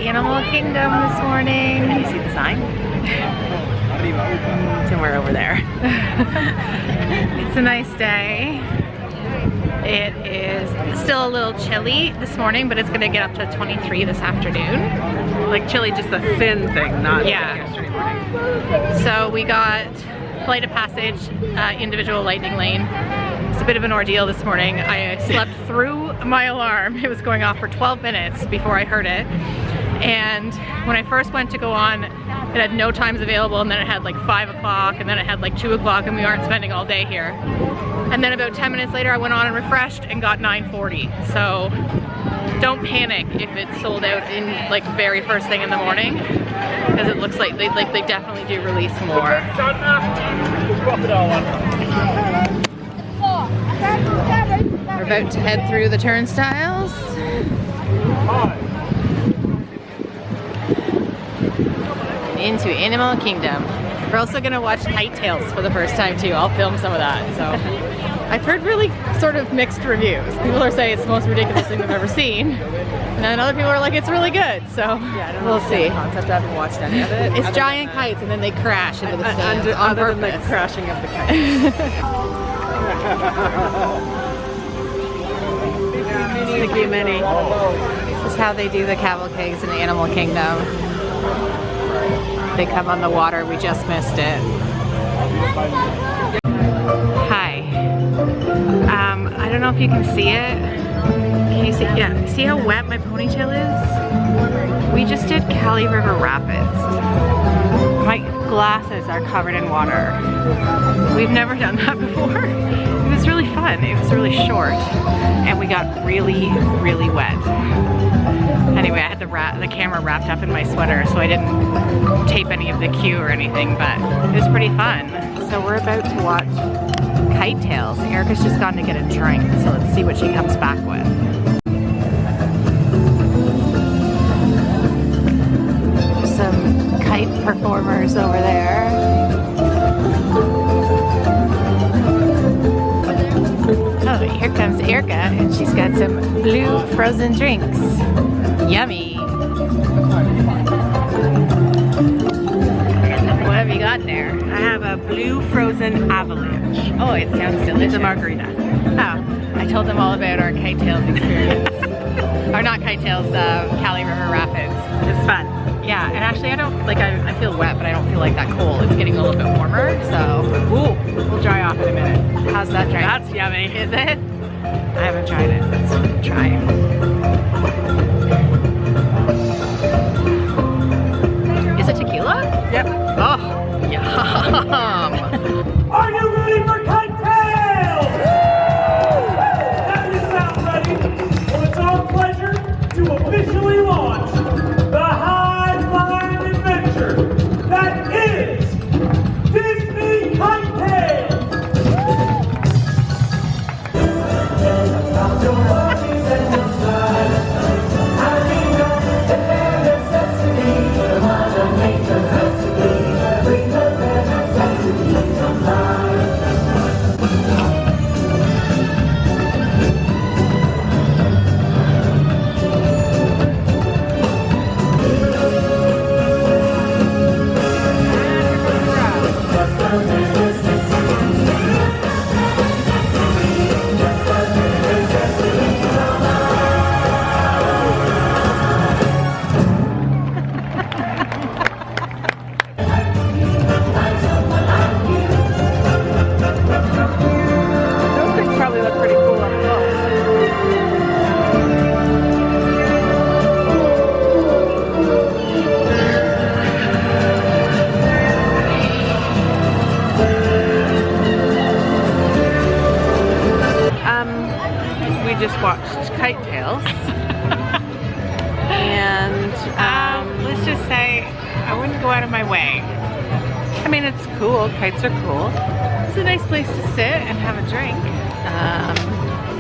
Animal Kingdom this morning. Can you see the sign? Somewhere over there. It's a nice day. It is still a little chilly this morning, but it's gonna get up to 23 this afternoon. Like chilly, just the thin thing, not Yeah. like yesterday morning. So we got Flight of Passage, individual lightning lane. It's a bit of an ordeal this morning. I slept through my alarm. It was going off for 12 minutes before I heard it. And when I first went to go on, it had no times available, and then it had like 5 o'clock, and then it had like 2 o'clock, and we aren't spending all day here. And then about 10 minutes later, I went on and refreshed and got 9:40. So don't panic if it's sold out in like very first thing in the morning, because it looks like they definitely do release more. We're about to head through the turnstiles. Into Animal Kingdom. We're also gonna watch Kite Tales for the first time too. I'll film some of that. So I've heard really sort of mixed reviews. People are saying it's the most ridiculous thing they've ever seen, and then other people are like it's really good. So Yeah, we'll see. The concept, I haven't watched any of it. It's giant kites, and then they crash into the stands on Other than purpose. the crashing of the kites. Mickey Minnie. This is how they do the cavalcades in the Animal Kingdom. They come on the water, we just missed it. Hi. I don't know if you can see it. Can you see? Yeah, see how wet my ponytail is? We just did Cali River Rapids. My glasses are covered in water. We've never done that before. It was really fun. It was really short, and we got really, really wet. Anyway, I had the camera wrapped up in my sweater, so I didn't tape any of the queue or anything, but it was pretty fun. So we're about to watch Kite Tales. Erica's just gone to get a drink, so let's see what she comes back with. There's some kite performers over there. Oh, here comes Erica, and she's got some blue frozen drinks. Yummy. What have you got there? I have a blue frozen avalanche. Oh, it sounds delicious. It's a margarita. Oh, I told them all about our Kite Tales experience. Or not Kite Tales, Cali River Rapids. It's fun. Yeah, and actually I don't, like I feel wet, but I don't feel like that cold. It's getting a little bit warmer, so. Ooh, we'll dry off in a minute. How's that drink? That's yummy. Is it? I haven't tried it. Let's try it. Is it tequila? Yep. Oh, yum. Are you ready for Kite Tales? Now you sound ready. Well, it's our pleasure to officially launch the high-flying adventure that is Disney Kite Tales. Those things probably look pretty cool up close. We just watched Kite Tales. And Let's just say I wouldn't go out of my way. I mean, it's cool. Kites are cool. It's a nice place to sit and have a drink.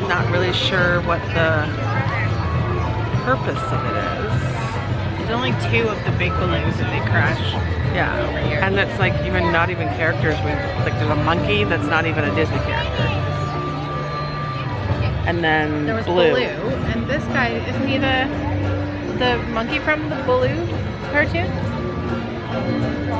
Not really sure what the purpose of it is. There's only 2 of the big balloons that they crash. Yeah, Over here. and it's like even not even characters. Like there's a monkey that's not even a Disney character. And then There was Blue. Blue, and this guy, isn't he the the monkey from the Baloo cartoon?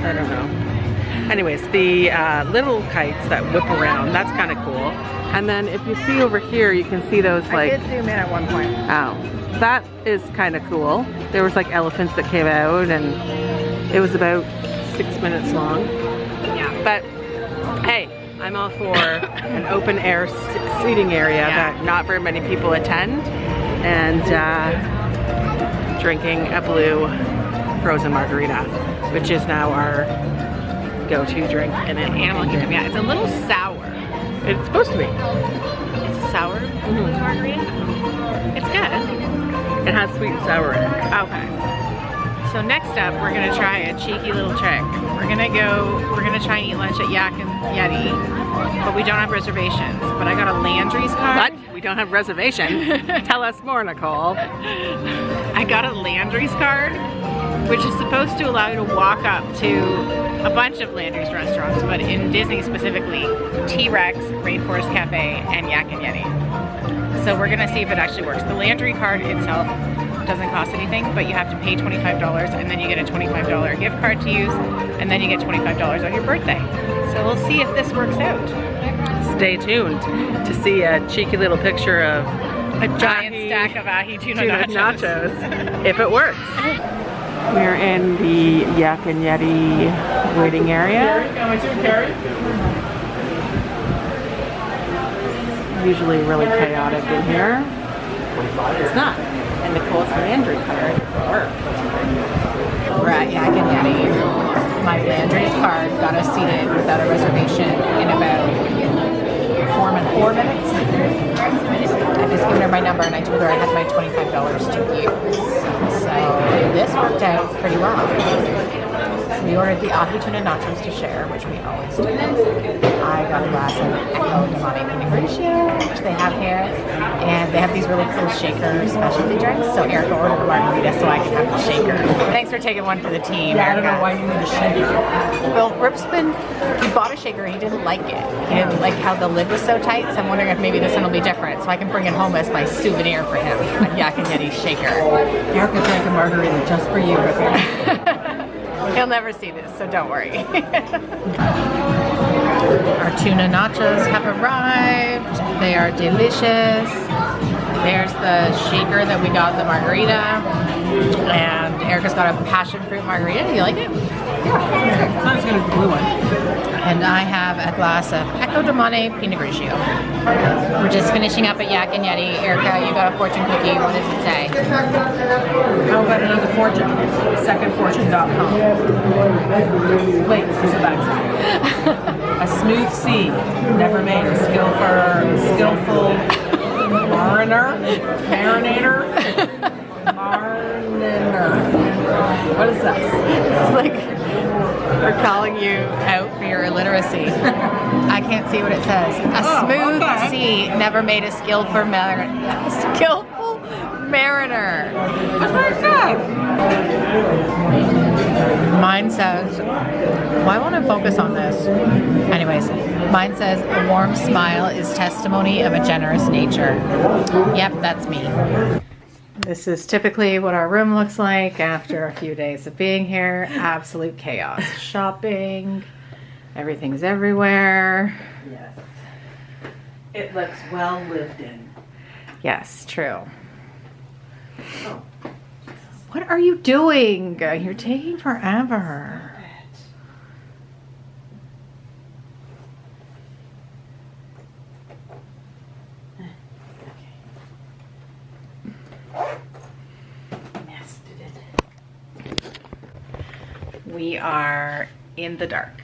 I don't know. Anyways, the little kites that whip around, that's kind of cool. And then if you see over here, you can see those like... I did zoom in at one point. Oh, that is kind of cool. There was like elephants that came out and it was about 6 minutes long. Yeah. But hey, I'm all for an open air seating area that not very many people attend, and drinking a blue frozen margarita, which is now our go-to drink in an Animal Kingdom. Yeah, it's a little sour. It's supposed to be. It's a sour margarita. It's good. It has sweet and sour in it. Okay. So next up, we're gonna try a cheeky little trick. We're gonna try and eat lunch at Yak and Yeti, but we don't have reservations. But I got a Landry's card. What? We don't have reservation? Tell us more, Nicole. I got a Landry's card, which is supposed to allow you to walk up to a bunch of Landry's restaurants, but in Disney specifically, T-Rex, Rainforest Cafe, and Yak and Yeti. So we're gonna see if it actually works. The Landry card itself doesn't cost anything, but you have to pay $25 and then you get a $25 gift card to use, and then you get $25 on your birthday. So we'll see if this works out. Stay tuned to see a cheeky little picture of A giant stack of ahi tuna nachos. if it works. We're in the Yak and Yeti waiting area. Usually really chaotic in here. It's not. And Nicole's Landry card worked. We're at Yak and Yeti. My Landry's card got us seated without a reservation in about 4 minutes. I've just given her my number and I told her I had my $25 to use. So this worked out pretty well. So we ordered the ahi tuna nachos to share, which we always do. I got a glass of Echo Damani Pinot Grigio, which they have here. And they have these really cool shaker specialty drinks. So Erica ordered a margarita so I can have the shaker. Thanks for taking one for the team, Yeah, I Erica. don't know why you need a shaker. Well, he bought a shaker and he didn't like it. He didn't like how the lid was so tight, so I'm wondering if maybe this one will be different. So I can bring it home as my souvenir for him, a Yak and Yeti shaker. Erica drank a margarita just for you, Ricky. He'll never see this, so don't worry. Our tuna nachos have arrived. They are delicious. There's the shaker that we got, the margarita. And Erica's got a passion fruit margarita. Do you like it? Yeah, it's not as good as the blue one. And I have a glass of Echo Damani Pinot Grigio. We're just finishing up at Yak and Yeti. Erica, you got a fortune cookie. What does it say? How about another fortune? Secondfortune.com. Wait, there's a backside. A smooth sea, never made a skillful mariner. What is this? It's like we're calling you out for your illiteracy. I can't see what it says. A smooth sea never made a skillful mariner. That's what I said. Mine says, why won't I focus on this? Anyways, mine says, a warm smile is testimony of a generous nature. Yep, that's me. This is typically what our room looks like after a few days of being here. Absolute chaos. Shopping, everything's everywhere. Yes. It looks well lived in. Yes, true. Oh. What are you doing? You're taking forever. We are in the dark.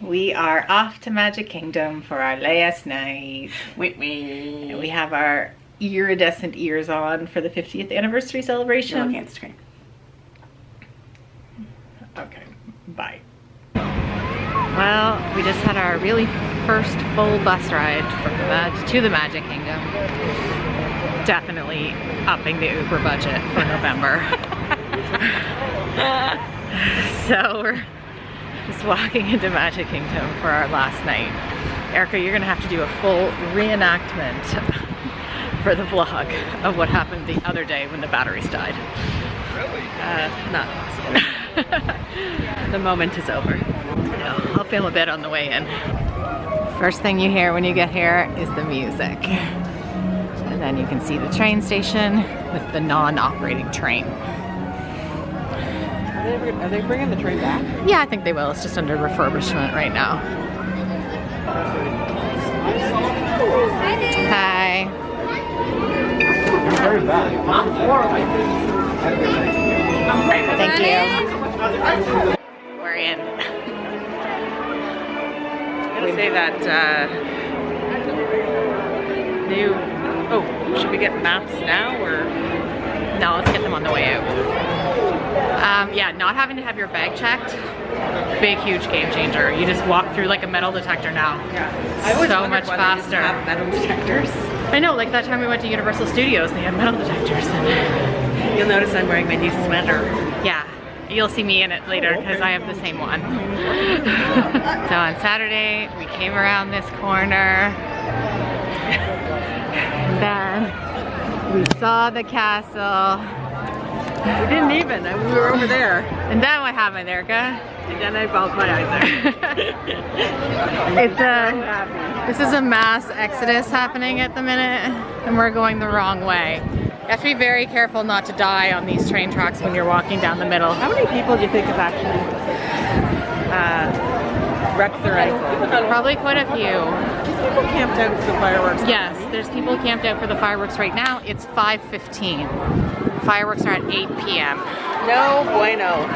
We are off to Magic Kingdom for our last night. And we have our iridescent ears on for the 50th anniversary celebration. You're looking at the screen. Okay, bye. Well, we just had our really first full bus ride to the Magic Kingdom. Definitely upping the Uber budget for November. So we're just walking into Magic Kingdom for our last night. Erica, you're gonna have to do a full reenactment for the vlog of what happened the other day when the batteries died. Not possible. The moment is over. No, I'll film a bit on the way in. First thing you hear when you get here is the music. And then you can see the train station with the non-operating train. Are they bringing the train back? Yeah, I think they will. It's just under refurbishment right now. Hi. Thank you. We're in. I'm gonna say that new. Oh, should we get maps now or? No, let's get them on the way out. Yeah, not having to have your bag checked, big, huge game changer. You just walk through like a metal detector now. Yeah, I always so wondered much why they didn't faster. have metal detectors. I know, like that time we went to Universal Studios, they had metal detectors. You'll notice I'm wearing my new sweater. Yeah, you'll see me in it later because I have the same one. So on Saturday, we came around this corner. And then we saw the castle. We didn't even. We were over there. And then what happened, Erica? And then I bulked my eyes out. This is a mass exodus happening at the minute, and we're going the wrong way. You have to be very careful not to die on these train tracks when you're walking down the middle. How many people do you think have actually wrecked their ankle? Probably quite a few. People camped out for the fireworks. Yes, there's people camped out for the fireworks right now. It's 5:15. Fireworks are at 8 p.m. No bueno.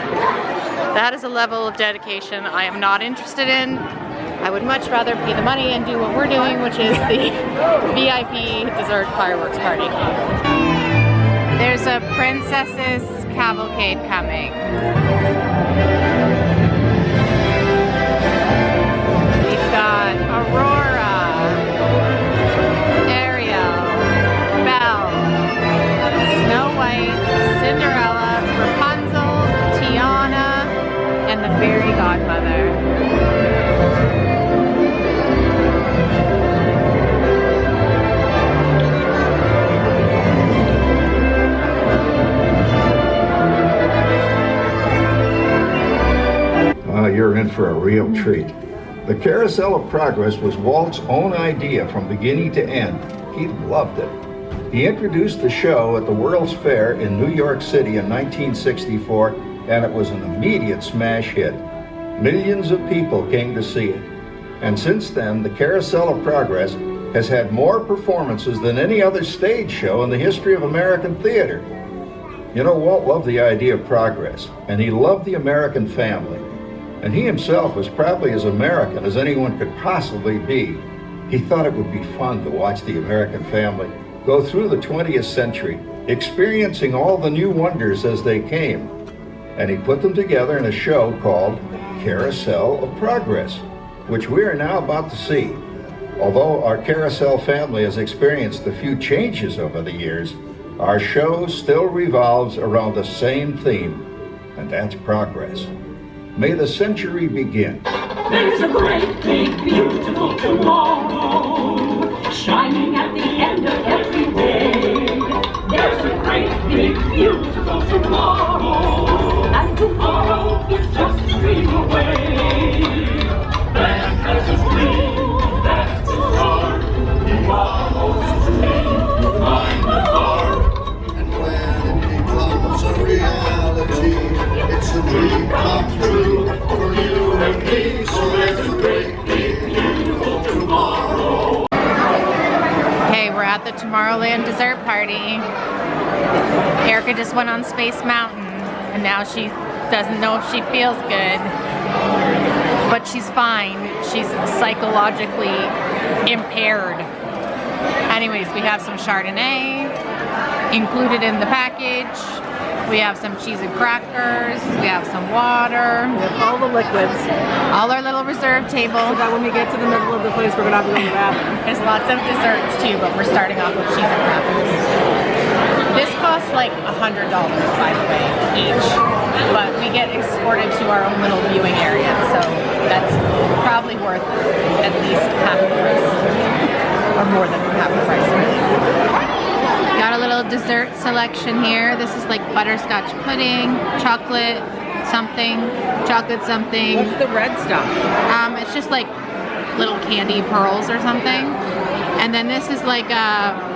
That is a level of dedication I am not interested in. I would much rather pay the money and do what we're doing, which is the VIP dessert fireworks party. There's a princess's cavalcade coming. We've got Aurora, Ariel, Belle, Snow White, Cinderella, Rapunzel, Tiana, and the fairy godmother. You're in for a real treat. The Carousel of Progress was Walt's own idea from beginning to end. He loved it. He introduced the show at the World's Fair in New York City in 1964, and it was an immediate smash hit. Millions of people came to see it. And since then, the Carousel of Progress has had more performances than any other stage show in the history of American theater. You know, Walt loved the idea of progress, and he loved the American family. And he himself was probably as American as anyone could possibly be. He thought it would be fun to watch the American family go through the 20th century, experiencing all the new wonders as they came. And he put them together in a show called Carousel of Progress, which we are now about to see. Although our Carousel family has experienced a few changes over the years, our show still revolves around the same theme, and that's progress. May the century begin. There's a great, big, beautiful tomorrow, shining at the end of every day. There's a great, big, beautiful tomorrow, and tomorrow is just a dream away. That has a dream, that's a heart, tomorrow's dream, find the heart. And when it becomes a reality, it's a dream come true for you and me. So there's a great, big, beautiful tomorrow. Okay, we're at the Tomorrowland dessert party. Erica just went on Space Mountain, and now she doesn't know if she feels good. But she's fine. She's psychologically impaired. Anyways, we have some Chardonnay included in the package. We have some cheese and crackers. We have some water. We have all the liquids. All our little reserve table. So that when we get to the middle of the place, we're gonna have to go to the bathroom. There's lots of desserts too, but we're starting off with cheese and crackers. This costs like $100, by the way, each. But we get escorted to our own little viewing area, so that's probably worth at least half the price. Or more than half the price, really. Got a little dessert selection here. This is like butterscotch pudding, chocolate something, chocolate something. What's the red stuff? It's just like little candy pearls or something. And then this is like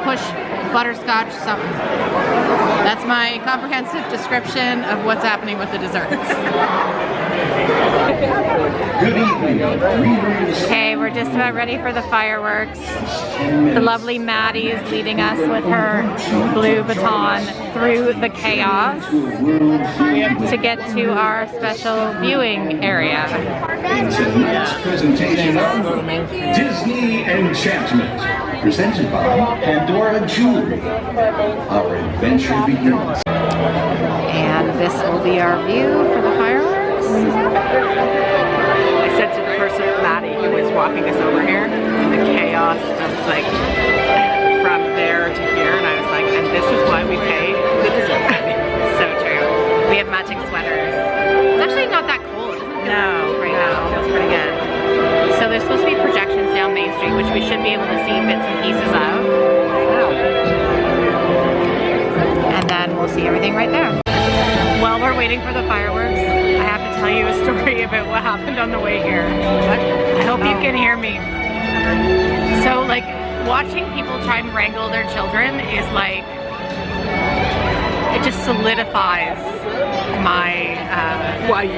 push butterscotch something. That's my comprehensive description of what's happening with the desserts. Good evening. Okay, we're just about ready for the fireworks. The lovely Maddie is leading us with her blue baton through the chaos to get to our special viewing area. Tonight's presentation of Disney Enchantment, presented by Pandora Jewelry. Our adventure begins. And this will be our view for the fireworks. I said to the person, Maddie, who was walking us over here, in the chaos of like from there to here, and I was like, and this is why we pay the dessert. So true. We have matching sweaters. It's actually not that cold. No, right now. Feels pretty good. So there's supposed to be projections down Main Street, which we should be able to see bits and pieces of. And then we'll see everything right there. While we're waiting for the fireworks, I have to tell you a story about what happened on the way here. I hope you can hear me. So like, watching people try and wrangle their children is like, it just solidifies my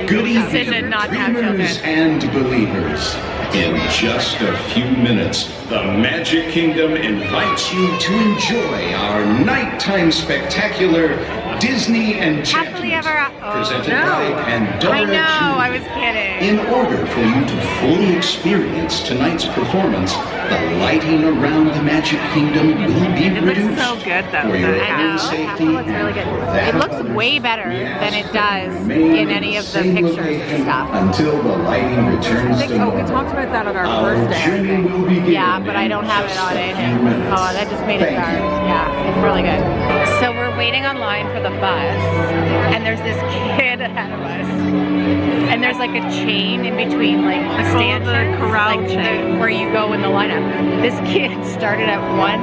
Good decision evening, not to have children. dreamers and believers. In just a few minutes, the Magic Kingdom invites you to enjoy our nighttime spectacular Disney Enchantment, Happily ever after. presented by Pandora I know, I Jewelry. was kidding. In order for you to fully experience tonight's performance, the lighting around the Magic Kingdom will be It looks reduced. so good though. For your I know, own it safety looks really good. and that It of looks others. way better We than ask it that does you remain in any of the same pictures and location stuff. until the lighting returns to Oh, we normal. talked about that on our Our first day. journey will begin. Yeah, but I don't have it on it. Oh, that just made it Thank dark. you. Yeah, it's really good. So we're waiting online for the bus, and there's this kid ahead of us. And there's like a chain in between like the stanchions, the corral like chain. where you go in the lineup. This kid started at one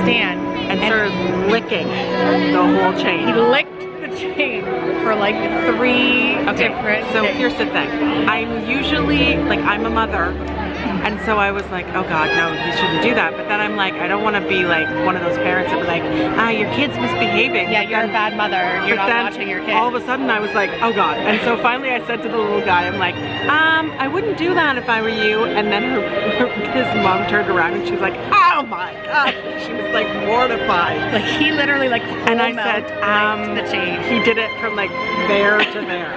stand And started licking the whole he chain. licked the chain for like 3 different So days. here's the thing. I'm usually, like, I'm a mother, and so I was like, oh God, no, you shouldn't do that. But then I'm like, I don't want to be like one of those parents that be like, your kid's misbehaving. Yeah, But you're a then- bad mother. You're but not then watching your kid. all of a sudden I was like, oh God. And so finally I said to the little guy, I'm like, I wouldn't do that if I were you. And then his mom turned around and she was like, oh my God. She was like mortified. Like he literally like And I full said, mouth licked the chain. he did it from like there to there.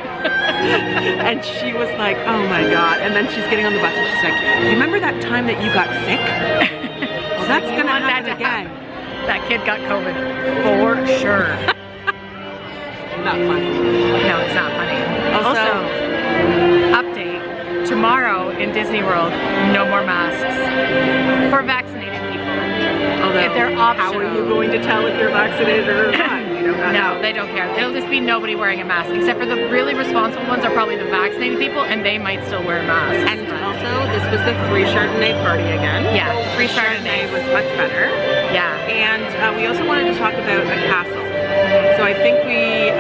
And she was like, oh my God. And then she's getting on the bus and she's like, you remember that time that you got sick? Well, that's You gonna want that happen to again. That kid got COVID for sure. Not funny. No, it's not funny. Also, Update. Tomorrow in Disney World, no more masks for vaccinated people. although, if they're how optional. are you going to tell if you're vaccinated or not? You do not No, know. they don't care. It'll just be nobody wearing a mask, except for the really responsible ones are probably the vaccinated people, and they might still wear masks. And also, this was the free Chardonnay party again. Yeah, free Chardonnay Chardonnay. was much better. Yeah. And we also wanted to talk about a castle. So I think we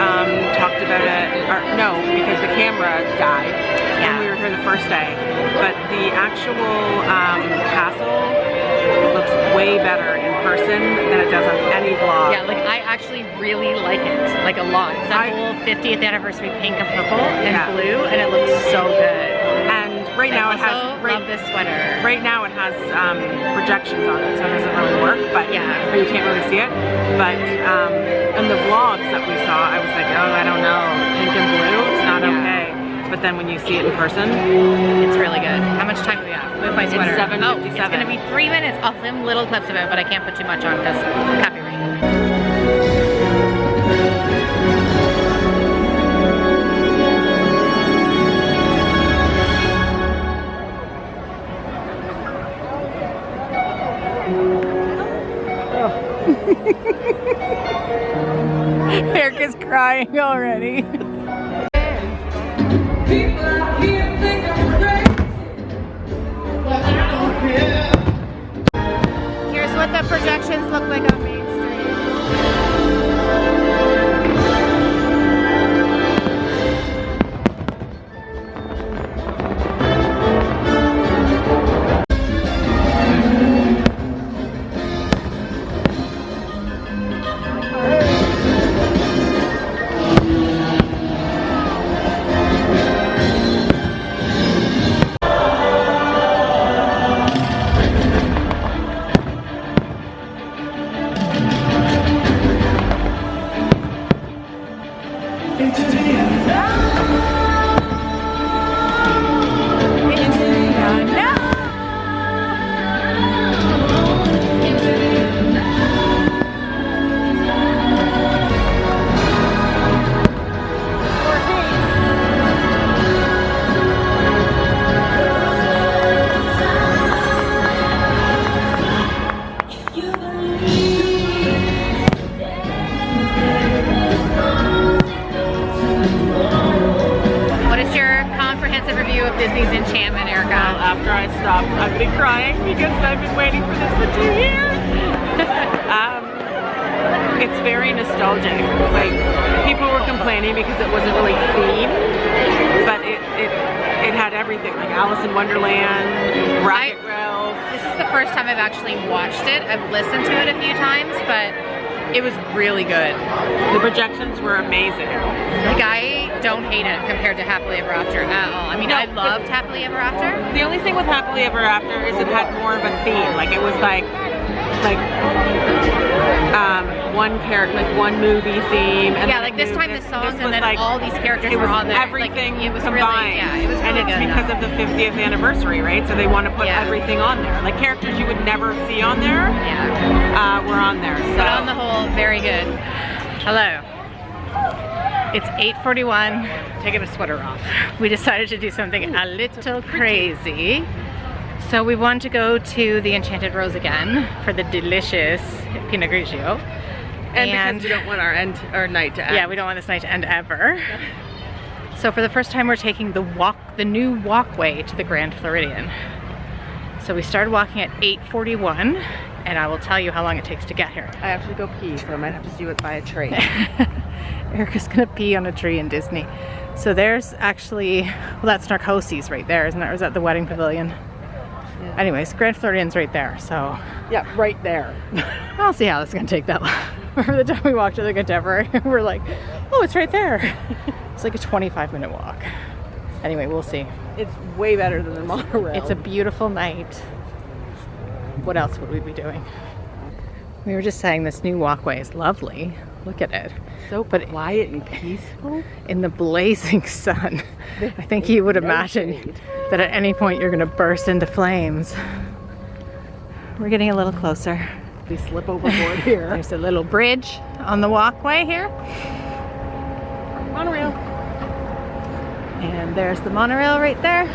talked about it, or no, because the camera died and we were here the first day. But the actual castle looks way better in person than it does on any vlog. Yeah, like I actually really like it, like a lot. It's that whole 50th anniversary pink and purple and blue, and it looks so good. And right now it has love this sweater. Right now it has projections on it, so it doesn't really work. But Yeah. or you can't really see it. But in the vlogs that we saw, I was like, oh, I don't know, pink and blue, it's not okay. But then when you see it in person, It's really good. How much time do we have? With my It's sweater. 7:57. Oh, it's gonna be 3 minutes. I'll film little clips of it, but I can't put too much on because copyright. Erica's crying already. Here's what the projections look like on Main Street. because I've been waiting for this for 2 years. It's very nostalgic. Like, people were complaining because it wasn't really themed, but it had everything, like Alice in Wonderland, Rocket Rails. This is the first time I've actually watched it. I've listened to it a few times, but it was really good. The projections were amazing. Like, I don't hate it compared to Happily Ever After at all. I mean, I loved Happily Ever After. The only thing with Happily Ever After is it had more of a theme. Like, it was like one character, like one movie theme. And yeah, like this time the songs and then like, all these characters were on there. Everything like, it was combined. Really, yeah, it was really and it's good because of the 50th anniversary, right? So they want to put Yeah. everything on there. Like characters you would never see on there, were on there. So. But on the whole, very good. Hello. It's 8:41. Taking a sweater off. We decided to do something a little crazy. So we wanted to go to the Enchanted Rose again for the delicious Pinot Grigio. And because we don't want our night to end. Yeah, we don't want this night to end ever. So for the first time we're taking the new walkway to the Grand Floridian. So we started walking at 8:41 and I will tell you how long it takes to get here. I have to go pee, so I might have to do it by a tree. Erica's gonna pee on a tree in Disney. So there's actually, well, that's Narcosis right there, isn't it? Or is that the wedding pavilion? Yeah. Anyways, Grand Floridian's right there, so. Yeah, right there. I'll see how this is gonna take that long. Remember the time we walked to the Contemporary? We're like, oh, it's right there. It's like a 25-minute walk. Anyway, we'll see. It's way better than the monorail. It's a beautiful night. What else would we be doing? We were just saying this new walkway is lovely. Look at it. So quiet and peaceful. In the blazing sun. I think you would imagine that at any point you're gonna burst into flames. We're getting a little closer. We slip overboard here. There's a little bridge on the walkway here. Monorail. And there's the monorail right there.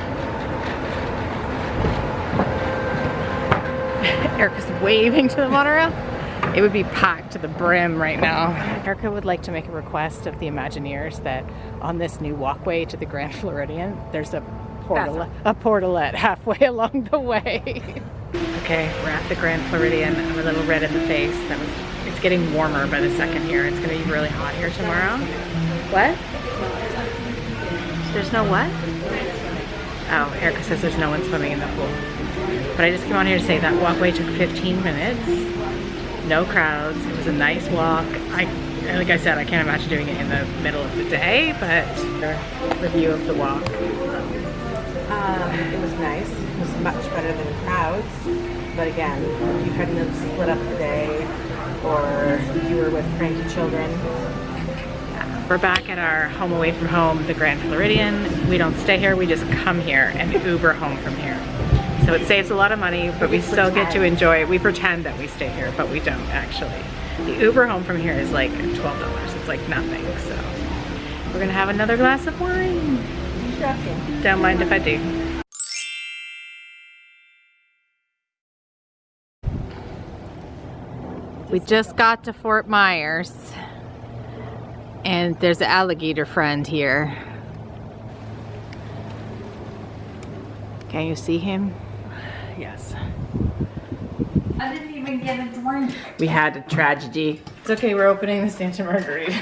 Erica's waving to the monorail. It would be packed to the brim right now. Erica would like to make a request of the Imagineers that on this new walkway to the Grand Floridian, there's a portalette halfway along the way. Okay, we're at the Grand Floridian. I'm a little red in the face. It's getting warmer by the second here. It's gonna be really hot here tomorrow. What? There's no what? Oh, Erica says there's no one swimming in the pool. But I just came on here to say that walkway took 15 minutes. No crowds. It was a nice walk. Like I said, I can't imagine doing it in the middle of the day, but the view of the walk. It was nice. It was much better than crowds. But again, you couldn't have split up the day, or you were with cranky children. We're back at our home away from home, the Grand Floridian. We don't stay here, we just come here and Uber home from here. So it saves a lot of money, but we still get to enjoy it. We pretend that we stay here, but we don't actually. The Uber home from here is like $12. It's like nothing, so. We're gonna have another glass of wine. Don't mind if I do. We just got to Fort Myers. And there's an alligator friend here. Can you see him? Yes. I didn't even get a drink. We had a tragedy. It's okay, we're opening the Santa Margarita.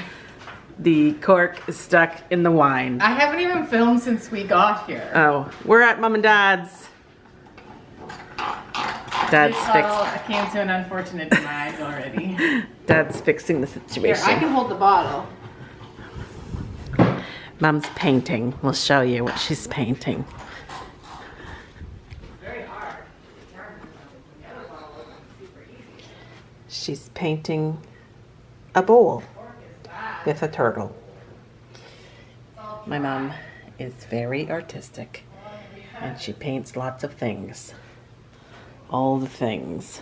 The cork is stuck in the wine. I haven't even filmed since we got here. Oh, we're at Mom and Dad's. Dad's This bottle came to an unfortunate demise already. Dad's fixing the Here, situation. I can hold the bottle. Mom's painting. We'll show you what she's painting. She's painting a bowl with a turtle. My mom is very artistic and she paints lots of things. All the things.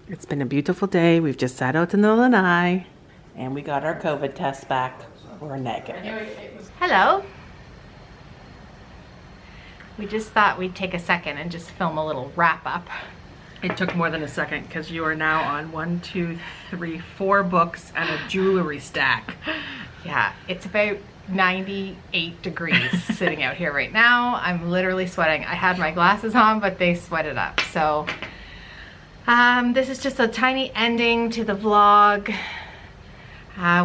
It's been a beautiful day. We've just sat out in the lanai and we got our COVID test back. We're negative. Hello. We just thought we'd take a second and just film a little wrap up. It took more than a second because you are now on 4 books and a jewelry stack. Yeah, it's about 98 degrees sitting out here right now. I'm literally sweating. I had my glasses on, but they sweated up. So this is just a tiny ending to the vlog.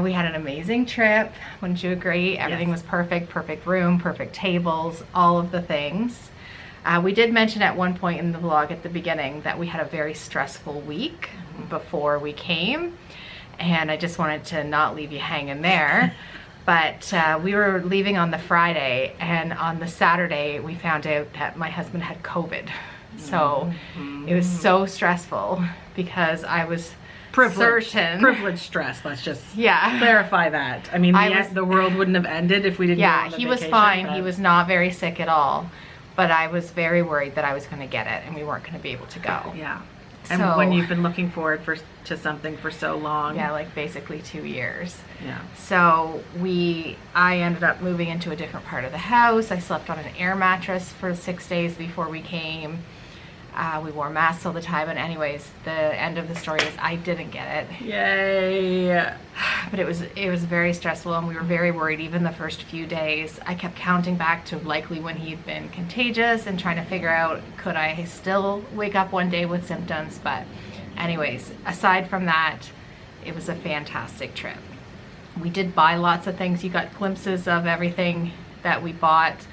We had an amazing trip. Wouldn't you agree? Everything was perfect. Perfect room, perfect tables, all of the things. We did mention at one point in the vlog at the beginning that we had a very stressful week before we came. And I just wanted to not leave you hanging there. But we were leaving on the Friday, and on the Saturday we found out that my husband had COVID. So it was so stressful because I was certain. Privileged stress, let's just Yeah. clarify that. I mean, the world wouldn't have ended if we didn't go on the he was vacation, fine. but- He was not very sick at all. But I was very worried that I was going to get it and we weren't going to be able to go. Yeah. And So- when you've been looking forward to something for so long. Yeah, like basically 2 years. Yeah. So I ended up moving into a different part of the house. I slept on an air mattress for 6 days before we came. We wore masks all the time, and anyways, the end of the story is I didn't get it. Yay. But it was very stressful, and we were very worried even the first few days. I kept counting back to likely when he'd been contagious and trying to figure out, could I still wake up one day with symptoms? But anyways, aside from that, it was a fantastic trip. We did buy lots of things. You got glimpses of everything that we bought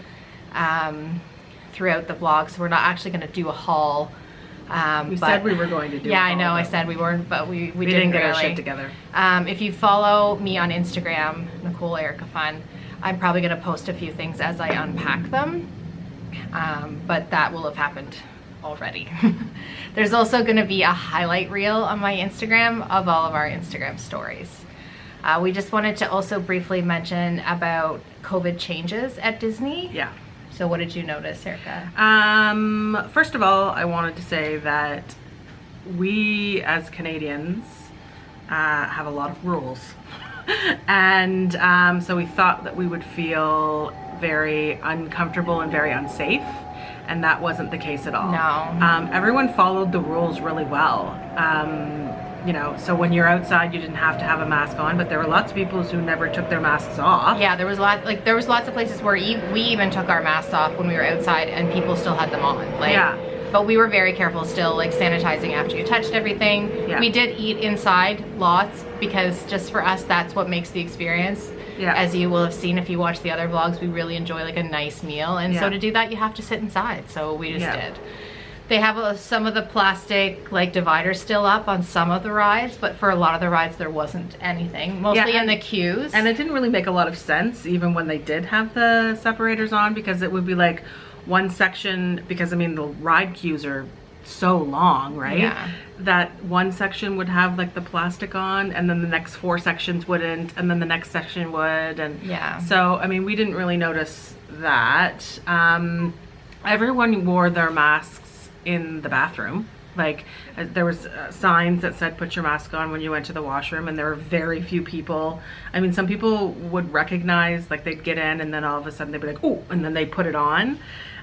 throughout the vlog, so we're not actually going to do a haul. We said we were going to do Yeah, a I know, haul, I but said we weren't, but we didn't get our really. shit together. If you follow me on Instagram, Nicole.Erica Fun, I'm probably going to post a few things as I unpack them, but that will have happened already. There's also going to be a highlight reel on my Instagram of all of our Instagram stories. We just wanted to also briefly mention about COVID changes at Disney. Yeah. So what did you notice, Erica? First of all, I wanted to say that we as Canadians have a lot of rules. And so we thought that we would feel very uncomfortable and very unsafe. And that wasn't the case at all. No. Everyone followed the rules really well. You know, so when you're outside, you didn't have to have a mask on, but there were lots of people who never took their masks off. Yeah, there was lots of places where we even took our masks off when we were outside, and people still had them on. Like, Yeah. But we were very careful still, like sanitizing after you touched everything. Yeah. We did eat inside lots because just for us, that's what makes the experience. Yeah. As you will have seen if you watch the other vlogs, we really enjoy like a nice meal, and so Yeah. to do that, you have to sit inside. So we just Yeah. did. They have some of the plastic like dividers still up on some of the rides, but for a lot of the rides there wasn't anything, mostly in the queues. And it didn't really make a lot of sense even when they did have the separators on, because it would be like one section, because I mean the ride queues are so long, right? Yeah. That one section would have like the plastic on, and then the next 4 sections wouldn't, and then the next section would, and Yeah. so I mean we didn't really notice that. Everyone wore their masks in the bathroom. Like there was signs that said put your mask on when you went to the washroom, and there were very few people. I mean, some people would recognize, like they'd get in and then all of a sudden they'd be like, oh, and then they put it on.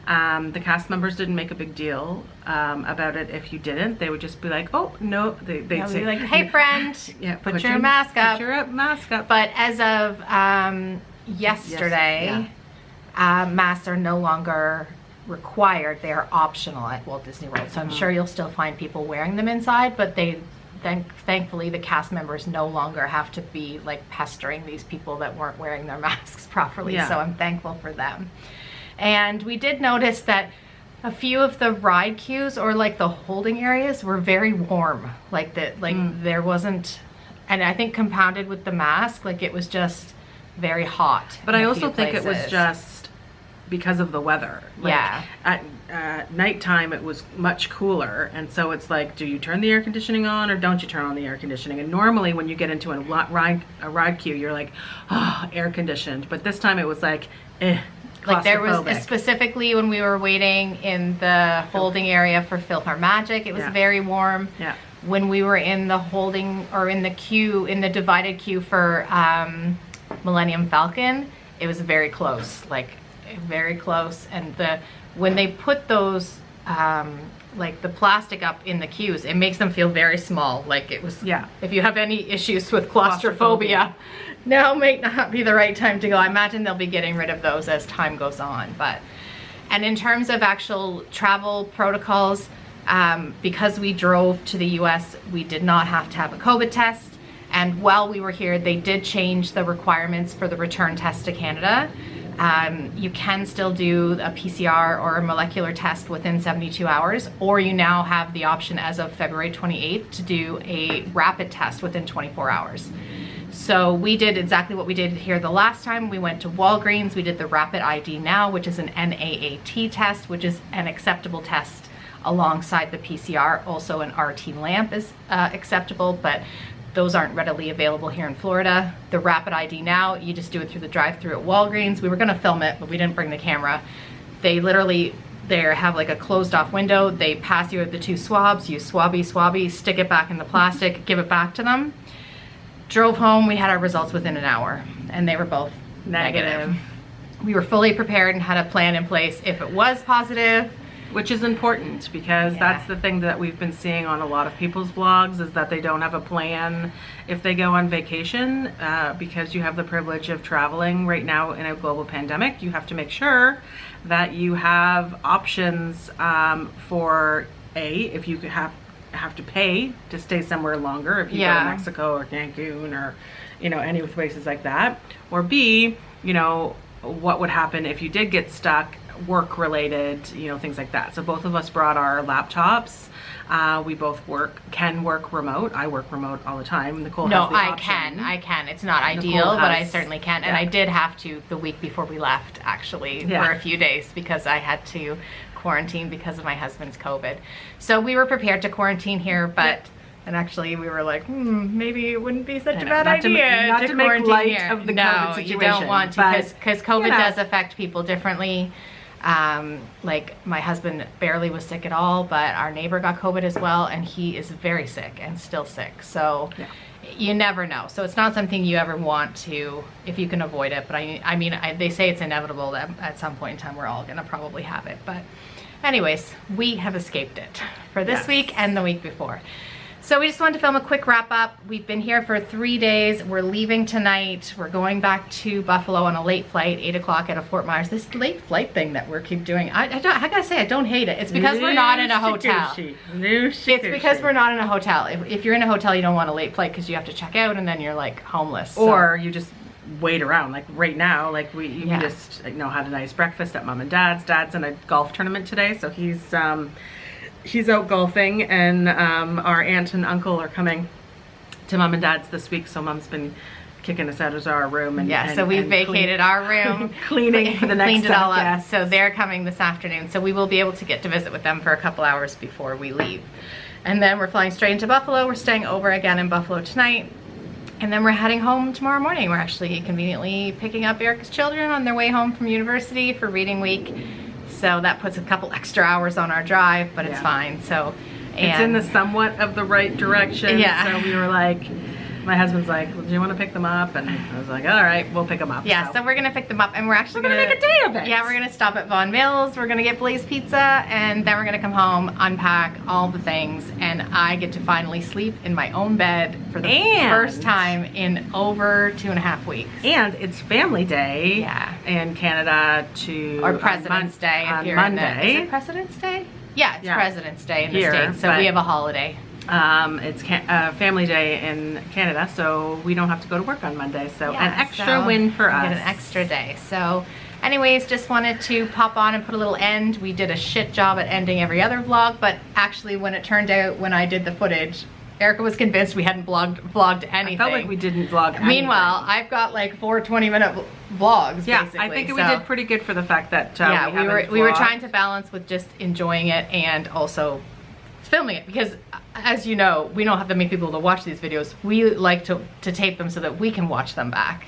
The cast members didn't make a big deal about it if you didn't. They would just be like, oh no, they'd say be like, hey friend, yeah, put your mask up. Put your mask up. But as of yesterday, masks are no longer required. They are optional at Walt Disney World. So I'm sure you'll still find people wearing them inside, but thankfully the cast members no longer have to be like pestering these people that weren't wearing their masks properly. Yeah. So I'm thankful for them. And we did notice that a few of the ride queues or like the holding areas were very warm. Like that, there wasn't, and I think compounded with the mask, like it was just very hot. But in I a also few think it was places. just because of the weather. Like, Yeah. At nighttime it was much cooler, and so it's like, do you turn the air conditioning on or don't you turn on the air conditioning? And normally when you get into a ride queue, you're like, oh, air conditioned. But this time it was like, Like there was claustrophobic. specifically when we were waiting in the holding area for PhilharMagic, it was Yeah. very warm. Yeah. When we were in the holding or in the queue, in the divided queue for Millennium Falcon, it was very close, like very close. And when they put those like the plastic up in the queues, it makes them feel very small. Like it was, Yeah. if you have any issues with claustrophobia, now might not be the right time to go. I imagine they'll be getting rid of those as time goes on. And in terms of actual travel protocols, because we drove to the US, we did not have to have a COVID test. And while we were here, they did change the requirements for the return test to Canada. You can still do a PCR or a molecular test within 72 hours, or you now have the option as of February 28th to do a rapid test within 24 hours. So we did exactly what we did here the last time. We went to Walgreens, we did the Rapid ID Now, which is an NAAT test, which is an acceptable test alongside the PCR. Also an RT lamp is acceptable, but those aren't readily available here in Florida. The Rapid ID Now, you just do it through the drive-thru at Walgreens. We were gonna film it, but we didn't bring the camera. They literally, have like a closed off window. They pass you the 2 swabs, you swabby, stick it back in the plastic, give it back to them. Drove home, we had our results within an hour, and they were both negative. We were fully prepared and had a plan in place if it was positive. Which is important, because that's the thing that we've been seeing on a lot of people's vlogs, is that they don't have a plan if they go on vacation, because you have the privilege of traveling right now in a global pandemic. You have to make sure that you have options for if you have to pay to stay somewhere longer, if you go to Mexico or Cancun or any places like that, or B, what would happen if you did get stuck, work related, things like that. So both of us brought our laptops. We both can work remote. I work remote all the time. Nicole has the option. I can. It's not ideal, but I certainly can. And I did have to the week before we left, actually, for a few days, because I had to quarantine because of my husband's COVID. So we were prepared to quarantine here, but and actually we were like, maybe it wouldn't be such a bad idea not to make light of the COVID situation. You don't want to, because COVID does affect people differently. Like my husband barely was sick at all, but our neighbor got COVID as well, and he is very sick and still sick. So you never know. So it's not something you ever want to, if you can avoid it. But I mean, they say it's inevitable that at some point in time we're all gonna probably have it. But anyways, we have escaped it for this week and the week before. So we just wanted to film a quick wrap up. We've been here for 3 days. We're leaving tonight. We're going back to Buffalo on a late flight, 8 o'clock out of Fort Myers. This late flight thing that we keep doing, I gotta say, I don't hate it. It's because we're not in a hotel. It's because we're not in a hotel. If you're in a hotel, you don't want a late flight because you have to check out and then you're like homeless. Or you just wait around. Like right now, like we just had a nice breakfast at Mom and Dad's. Dad's in a golf tournament today, so he's out golfing, and our aunt and uncle are coming to Mom and Dad's this week, so Mom's been kicking us out of our room. And so we vacated our room, cleaning for the next cleaned it all up. guests. So they're coming this afternoon, so we will be able to get to visit with them for a couple hours before we leave. And then we're flying straight into Buffalo. We're staying over again in Buffalo tonight, and then we're heading home tomorrow morning. We're actually conveniently picking up Erica's children on their way home from university for reading week. So that puts a couple extra hours on our drive, but it's fine. So it's in the somewhat of the right direction. So we were like, my husband's like, well, do you want to pick them up? And I was like, all right, we'll pick them up. So we're gonna pick them up, and we're actually gonna make a day of it. Yeah, we're gonna stop at Von Mills. We're gonna get Blaze Pizza, and then we're gonna come home, unpack all the things, and I get to finally sleep in my own bed for the first time in over 2.5 weeks. And it's Family Day in Canada or President's Day on Monday. Is it President's Day? Yeah, it's President's Day in the Here, States, so we have a holiday. It's Family Day in Canada, so we don't have to go to work on Monday. So an extra win for us. Get an extra day. So anyways, just wanted to pop on and put a little end. We did a shit job at ending every other vlog, but actually when it turned out, when I did the footage, Erica was convinced we hadn't vlogged anything. I felt like we didn't vlog anything. Meanwhile, I've got like 4 20-minute vlogs, basically. I think we did pretty good for the fact that we were trying to balance with just enjoying it and also filming it, because as you know, we don't have that many people to watch these videos. We like to tape them so that we can watch them back,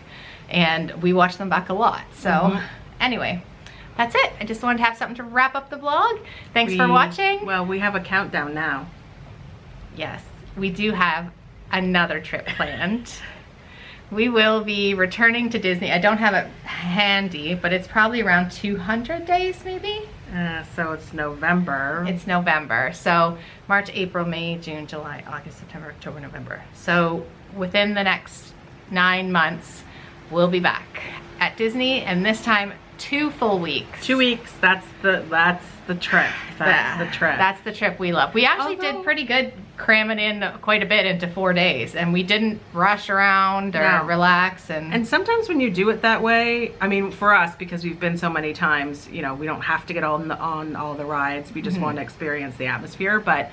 and we watch them back a lot. So anyway, that's it. I just wanted to have something to wrap up the vlog. Thanks for watching. Well, we have a countdown now. Yes, we do have another trip planned. We will be returning to Disney. I don't have it handy, but it's probably around 200 days maybe. So it's November. It's November. So March, April, May, June, July, August, September, October, November. So within the next 9 months, we'll be back at Disney, and this time 2 full weeks. 2 weeks. That's the trip. That's the trip. That's the trip we love. We actually did pretty good cramming in quite a bit into 4 days, and we didn't rush around or relax. And sometimes when you do it that way, I mean, for us, because we've been so many times, you know, we don't have to get on all the rides. We just want to experience the atmosphere. But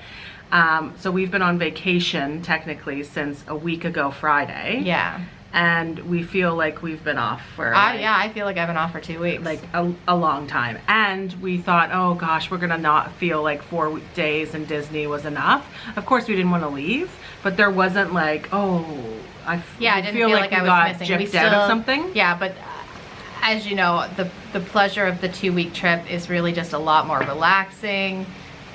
so we've been on vacation technically since a week ago Friday. Yeah. And we feel like we've been off for yeah, I feel like I've been off for 2 weeks. like a long time. And we thought, oh gosh, we're gonna not feel like 4 days in Disney was enough. Of course we didn't want to leave, but there wasn't like, oh, I didn't feel like I was missing. Gypped out of something. Yeah, but as you know, the pleasure of the 2-week trip is really just a lot more relaxing.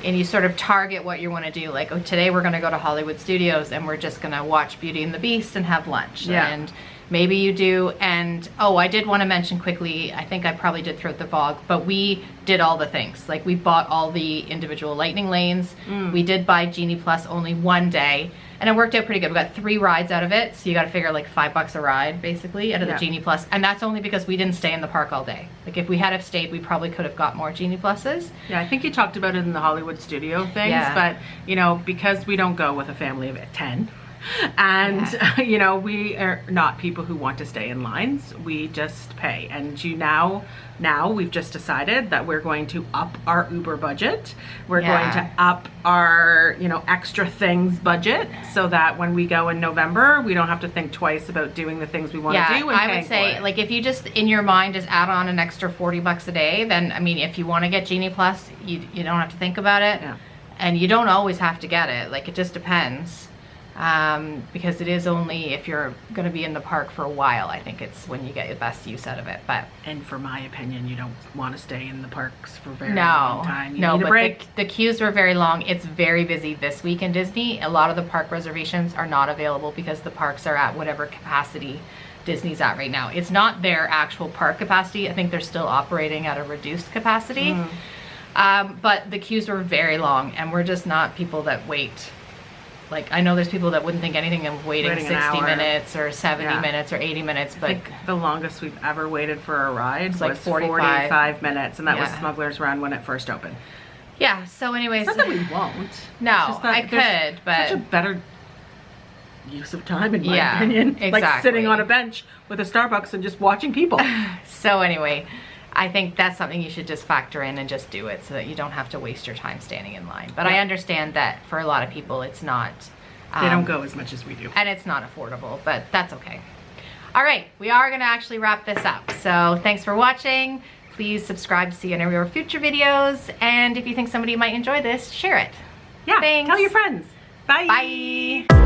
And you sort of target what you want to do. Like, oh, today we're going to go to Hollywood Studios and we're just going to watch Beauty and the Beast and have lunch. Yeah. And maybe you do. And, oh, I did want to mention quickly, I think I probably did throughout the vlog, but we did all the things. Like, we bought all the individual lightning lanes. We did buy Genie Plus only 1 day. And it worked out pretty good. We got 3 rides out of it. So you got to figure like $5 a ride, basically, out of the Genie Plus. And that's only because we didn't stay in the park all day. Like, if we had have stayed, we probably could have got more Genie Pluses. Yeah, I think you talked about it in the Hollywood Studio things. Yeah. But, you know, because we don't go with a family of 10, and you know, we are not people who want to stay in lines. We just pay. And now we've just decided that we're going to up our Uber budget. We're going to up our, you know, extra things budget, so that when we go in November, we don't have to think twice about doing the things we want to do. And I would say, like, if you just in your mind just add on an extra $40 a day, then I mean, if you want to get Genie Plus, you don't have to think about it. Yeah. And you don't always have to get it. Like, it just depends. Because it is only if you're going to be in the park for a while, I think it's when you get the best use out of it. But and for my opinion, you don't want to stay in the parks for a very long time. You need a break. The queues were very long. It's very busy this week in Disney. A lot of the park reservations are not available because the parks are at whatever capacity Disney's at right now. It's not their actual park capacity. I think they're still operating at a reduced capacity. But the queues were very long, and we're just not people that wait. Like, I know there's people that wouldn't think anything of waiting 60 minutes or 70 minutes or 80 minutes, but I think the longest we've ever waited for a ride was like 45 minutes, and that was Smuggler's Run when it first opened. Yeah, so anyways. It's not that we won't. No, I could, but. Such a better use of time, in my opinion. Exactly. Like sitting on a bench with a Starbucks and just watching people. So anyway, I think that's something you should just factor in and just do it so that you don't have to waste your time standing in line. But I understand that for a lot of people, it's not. They don't go as much as we do. And it's not affordable, but that's okay. All right, we are going to actually wrap this up. So thanks for watching. Please subscribe to see any of our future videos. And if you think somebody might enjoy this, share it. Yeah, thanks. Tell your friends. Bye. Bye.